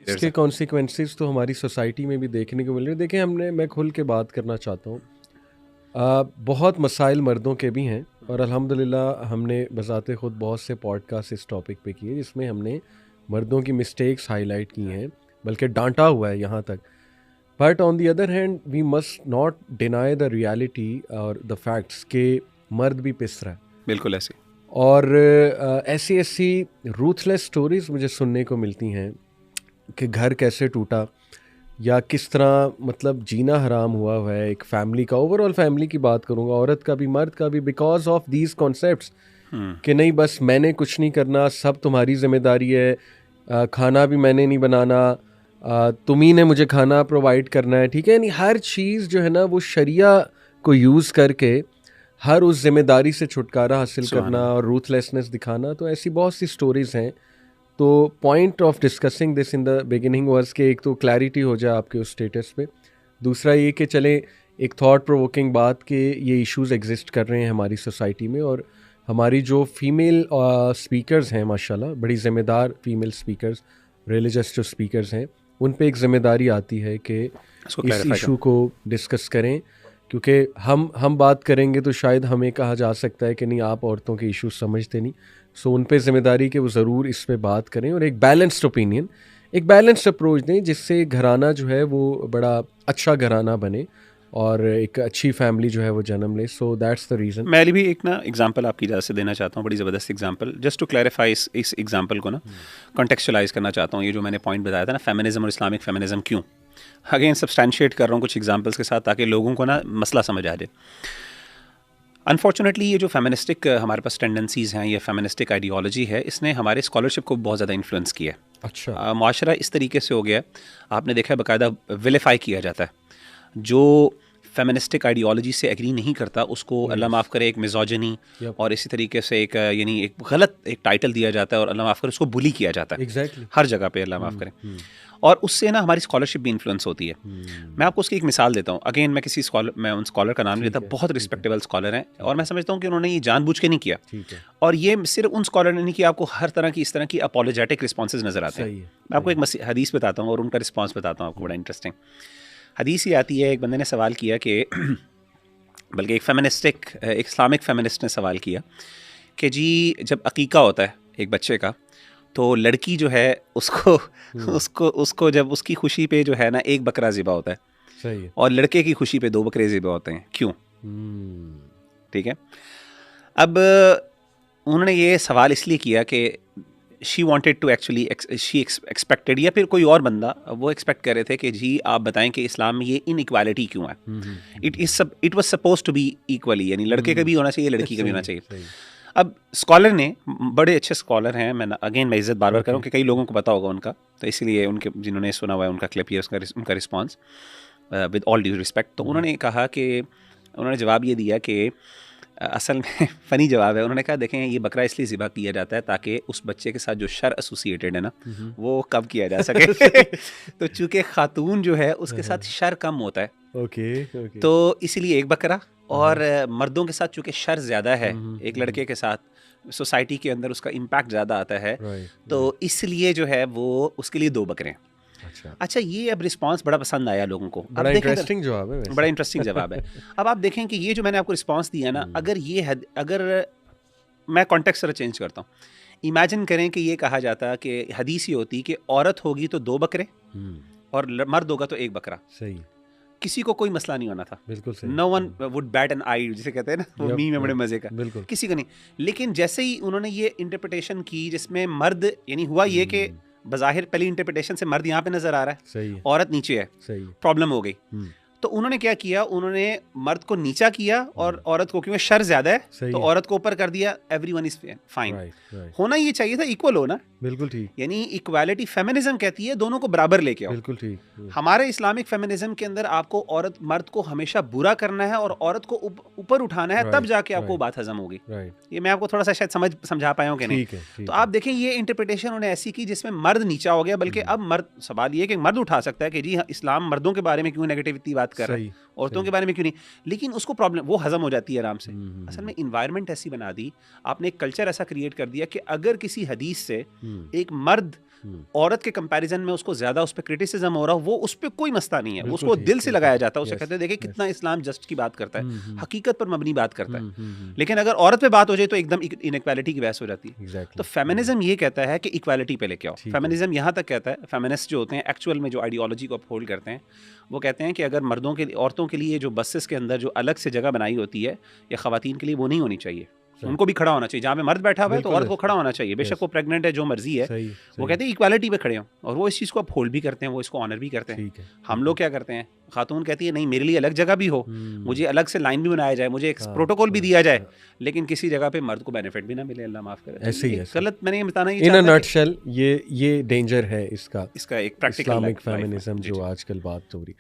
اس کے کانسیکوینسز تو ہماری سوسائٹی میں بھی دیکھنے کو مل رہے ہیں. دیکھیں میں کھل کے بات کرنا چاہتا ہوں. بہت مسائل مردوں کے بھی ہیں اور الحمدللہ ہم نے بذات خود بہت سے پوڈ کاسٹ اس ٹاپک پہ کیے جس میں ہم نے مردوں کی مسٹیکس ہائی لائٹ کی ہیں, بلکہ ڈانٹا ہوا ہے یہاں تک. But on the other hand we must not deny the reality اور دا فیکٹس کہ مرد بھی پس رہا ہے. بالکل ایسے. اور ایسی روتھ لیس سٹوریز مجھے سننے کو ملتی ہیں کہ گھر کیسے ٹوٹا یا کس طرح مطلب جینا حرام ہوا ہے ایک فیملی کا. اوور آل فیملی کی بات کروں گا, عورت کا بھی مرد کا بھی, بیکاز آف دیز کانسیپٹس کہ نہیں بس میں نے کچھ نہیں کرنا, سب تمہاری ذمہ داری ہے, کھانا بھی میں نے نہیں بنانا, تمہیں نے مجھے کھانا پرووائڈ کرنا ہے. ٹھیک ہے, یعنی ہر چیز جو ہے نا وہ شریعہ کو یوز کر کے ہر اس ذمہ داری سے چھٹکارا حاصل کرنا اور روتھ لیسنس دکھانا. تو ایسی بہت سی سٹوریز ہیں. تو point of discussing this in the beginning was کہ ایک تو کلیئرٹی ہو جائے آپ کے اس اسٹیٹس پہ, دوسرا یہ کہ چلیں ایک تھاٹ پرووکنگ بات کہ یہ ایشوز ایگزسٹ کر رہے ہیں ہماری سوسائٹی میں, اور ہماری جو فیمیل اسپیکرز ہیں ماشاءاللہ بڑی ذمہ دار فیمیل اسپیکرز, ریلیجس جو اسپیکرز ہیں, ان پہ ایک ذمہ داری آتی ہے کہ اس ایشو کو ڈسکس کریں. کیونکہ ہم بات کریں گے تو شاید ہمیں کہا جا سکتا ہے کہ نہیں آپ عورتوں کے ایشوز سمجھتے نہیں. سو ان پہ ذمہ داری کہ وہ ضرور اس پہ بات کریں اور ایک بیلنسڈ اوپینین, ایک بیلنسڈ اپروچ دیں جس سے گھرانہ جو ہے وہ بڑا اچھا گھرانہ بنے اور ایک اچھی فیملی جو ہے وہ جنم لے. So that's the reason. میں بھی ایک نا ایگزامپل آپ کی اجازت سے دینا چاہتا ہوں, بڑی زبردست ایگزامپل, جسٹ ٹو کلیریفائی اس ایگزامپل کو نا کنٹیکسچلائز کرنا چاہتا ہوں. یہ جو میں نے پوائنٹ بتایا تھا نا فیمنزم اور اسلامک فیمنزم کیوں, اگین سبسٹینشیٹ کر رہا ہوں کچھ ایگزامپلس کے ساتھ تاکہ لوگوں کو نا مسئلہ سمجھ آ جائے. انفارچونیٹلی یہ جو فیمنسٹک ہمارے پاس ٹینڈنسیز ہیں, یہ فیمنسٹک آئیڈیالوجی ہے, اس نے ہمارے اسکالرشپ کو بہت زیادہ انفلوئنس کیا ہے. اچھا, معاشرہ اس طریقے سے ہو گیا, آپ نے دیکھا ہے باقاعدہ ویلیفائی کیا جاتا ہے. جو فیمنسٹک آئیڈیالوجی سے ایگری نہیں کرتا اس کو اللہ معاف کرے ایک میزوجنی اور اسی طریقے سے ایک یعنی ایک غلط ایک ٹائٹل دیا جاتا ہے اور اللہ معاف کرے اس کو بلی کیا جاتا ہے ہر جگہ پہ, اللہ معاف کرے. اور اس سے نا ہماری اسکالرشپ بھی انفلوئنس ہوتی ہے. میں آپ کو اس کی ایک مثال دیتا ہوں. اگین میں کسی میں ان اسکالر کا نام نہیں لیتا, بہت رسپیکٹیبل اسکالر ہیں اور میں سمجھتا ہوں کہ انہوں نے یہ جان بوجھ کے نہیں کیا. اور یہ صرف ان اسکالر نے نہیں کیا, آپ کو ہر طرح کی اس طرح کی اپولوجیٹک رسپانسز نظر آتے ہیں. میں آپ کو ایک حدیث بتاتا ہوں اور ان کا رسپانس بتاتا ہوں آپ کو, بڑا انٹرسٹنگ حدیث یہ آتی ہے. ایک بندے نے سوال کیا کہ بلکہ ایک فیمنسٹک ایک اسلامک فیمنسٹ نے سوال کیا کہ جی جب عقیقہ ہوتا ہے ایک بچے کا تو لڑکی جو ہے اس کو جب اس کی خوشی پہ جو ہے نا ایک بکرا ذبح ہوتا ہے اور لڑکے کی خوشی پہ 2 بکرے ذبح ہوتے ہیں, کیوں؟ ٹھیک ہے. اب انہوں نے یہ سوال اس لیے کیا کہ she wanted to actually she expected یا پھر کوئی اور بندہ وہ ایکسپیکٹ کر رہے تھے کہ جی آپ بتائیں کہ اسلام میں یہ ان ایکوالٹی کیوں ہے. It was supposed to be equally, یعنی لڑکے کا بھی ہونا چاہیے لڑکی کا بھی ہونا چاہیے. اب اسکالر نے, بڑے اچھے اسکالر ہیں, میں میں عزت بار بار کروں کہ کئی لوگوں کو پتا ہوگا ان کا, تو اسی لیے ان کے جنہوں نے سنا ہوا ہے ان کا کلپ یہ ان کا response with all due respect. تو انہوں نے کہا کہ انہوں نے جواب یہ دیا کہ اصل میں فنی جواب ہے. انہوں نے کہا دیکھیں یہ بکرا اس لیے ذبح کیا جاتا ہے تاکہ اس بچے کے ساتھ جو شر ایسوسیٹیڈ ہے نا وہ کم کیا جا سکے. تو چونکہ خاتون جو ہے اس کے ساتھ شر کم ہوتا ہے تو اسی لیے ایک بکرا, اور مردوں کے ساتھ چونکہ شر زیادہ ہے ایک لڑکے کے ساتھ, سوسائٹی کے اندر اس کا امپیکٹ زیادہ آتا ہے, تو اس لیے جو ہے وہ اس کے لیے 2 بکرے. اچھا یہ اب رسپانس بڑا پسند آیا لوگوں کو, بڑا انٹرسٹنگ جواب ہے, بڑا انٹرسٹنگ جواب ہے. اب آپ دیکھیں کہ یہ جو میں نے آپ کو رسپانس دیا نا, اگر میں کانٹیکسٹ ذرا چینج کرتا ہوں, امیجن کریں کہ یہ کہا جاتا کہ حدیث یہ ہوتی کہ عورت ہوگی تو 2 بکرے اور مرد ہوگا تو 1 بکرا. صحیح, کسی کو کوئی مسئلہ نہیں ہونا تھا. بالکل صحیح. نو ون وڈ بیٹ این آئی جسے کہتے ہیں نا, وہ میم ہے بڑے مزے کا, کسی کا نہیں. لیکن جیسے ہی انہوں نے یہ انٹرپریٹیشن کی جس میں مرد, یعنی ہوا یہ کہ بظاہر پہلی انٹرپریٹیشن سے مرد یہاں پہ نظر آ رہا ہے, صحیح, عورت نیچے ہے, صحیح, پرابلم ہو گئی. تو انہوں نے کیا کیا, انہوں نے مرد کو نیچا کیا اور عورت کو, کیونکہ شر زیادہ ہے تو عورت کو اوپر کر دیا. Everyone is fine. ہونا یہ چاہیے تھا ایکول ہونا. بالکل ٹھیک, یعنی ایکوالٹی فیمنزم کہتی ہے دونوں کو برابر لے کے آؤ. بالکل ٹھیک. ہمارے اسلامک فیمنزم کے اندر آپ کو عورت مرد کو ہمیشہ برا کرنا ہے اور عورت کو اوپر اٹھانا ہے, تب جا کے آپ کو بات ہضم ہوگی. یہ میں آپ کو تھوڑا سا شاید سمجھا پایا ہوں کہ نہیں. تو آپ دیکھیں یہ انٹرپریٹیشن انہوں نے ایسی کی جس میں مرد نیچا ہو گیا, بلکہ اب مرد, سوال یہ کہ مرد اٹھا سکتا ہے کہ جی اسلام مردوں کے بارے میں کیوں نیگیٹیوٹی بات کر رہا ہے, عورتوں کے بارے میں کیوں نہیں, لیکن اس کو پرابلم وہ ہضم ہو جاتی ہے آرام سے. اصل میں انوائرمنٹ ایسی بنا دی آپ نے, ایک کلچر ایسا کریٹ کر دیا کہ اگر کسی حدیث سے ایک مرد عورت کے کمپیریزن میں اس کو زیادہ اس پہ کرٹیسزم ہو رہا وہ اس پہ کوئی مسئلہ نہیں ہے, اس کو دل سے لگایا جاتا ہے, اسے کہتے ہیں دیکھیں کتنا اسلام جسٹ کی بات کرتا ہے, حقیقت پر مبنی بات کرتا ہے. لیکن اگر عورت پہ بات ہو جائے تو ایک دم انیکویلٹی کی بحث ہو جاتی ہے. تو فیمنزم یہ کہتا ہے کہ ایکویلٹی پہ لے کے آؤ. فیمنزم یہاں تک کہتا ہے, فیمنسٹ جو ہوتے ہیں ایکچوئل میں جو آئیڈیالوجی کو اپہولڈ کرتے ہیں, وہ کہتے ہیں کہ اگر مردوں کے عورتوں کے لیے جو بسز کے اندر جو الگ سے جگہ بنائی ہوتی ہے یا خواتین کے لیے وہ نہیں ہونی چاہیے, ان کو بھی کھڑا ہونا چاہیے. جہاں پہ مرد بیٹھا ہوا ہے تو عورت کو کھڑا ہونا چاہیے, بے شک وہ پریگننٹ ہے جو مرضی ہے. وہ کہتے ہیں ایکویلٹی پہ کھڑے ہوں, اور وہ اس چیز کو اب ہولڈ بھی کرتے ہیں, وہ اس کو آنر بھی کرتے ہیں. ہم لوگ کیا کرتے ہیں, خاتون کہتی ہے نہیں میرے لیے الگ جگہ بھی ہو, مجھے الگ سے لائن بھی بنایا جائے, مجھے ایک پروٹوکول بھی دیا جائے, لیکن کسی جگہ پہ مرد کو بینیفٹ بھی نہ ملے, اللہ معاف کرے. ایسے ہی غلط میں نے یہ بتانا ہی ان اے نٹ شیل یہ ڈینجر ہے اس کا ایک پریکٹیکل اسلامک فیمنزم جو آج کل بات ہو رہی.